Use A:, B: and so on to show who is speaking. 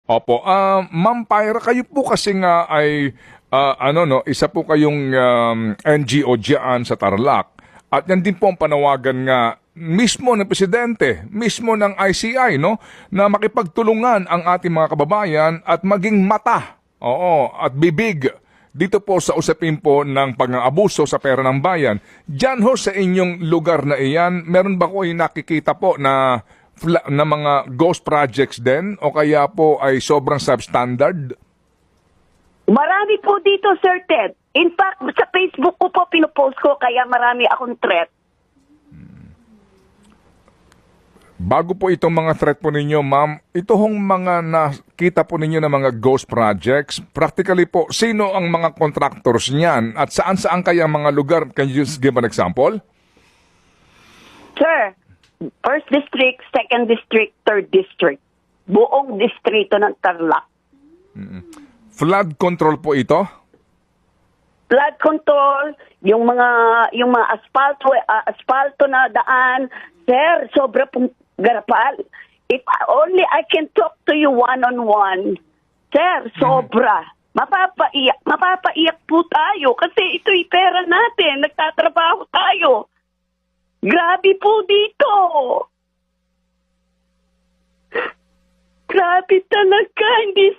A: Opo. Ma'am Pyra, kayo po kasi nga ay isa po kayong NGO diyan sa Tarlac. At yan din po ang panawagan nga mismo ng presidente, mismo ng ICI, no, na makipagtulungan ang ating mga kababayan at maging mata, at bibig dito po sa usapin po ng pang-aabuso sa pera ng bayan. Diyan ho sa inyong lugar na iyan, meron ba ko nakikita po na mga ghost projects din o kaya po ay sobrang substandard?
B: Marami po dito, Sir Ted. In fact, sa Facebook ko po pinupost ko, kaya marami akong threat.
A: Bago po itong mga threat po ninyo, ma'am, ito hong mga nakita po ninyo na mga ghost projects, practically po, sino ang mga contractors niyan at saan-saan kaya mga lugar? Can you just give an example?
B: Sir, First District, Second District, Third District. Buong distrito ng Tarlac.
A: Flood control po ito?
B: Flood control, yung mga asfalto na daan, sir, sobra pong garapal. If only I can talk to you one-on-one, sir, sobra. Mapapaiyak po tayo kasi ito'y pera natin, nagtatrabaho tayo. Grabe po dito. Grabe talaga, hindi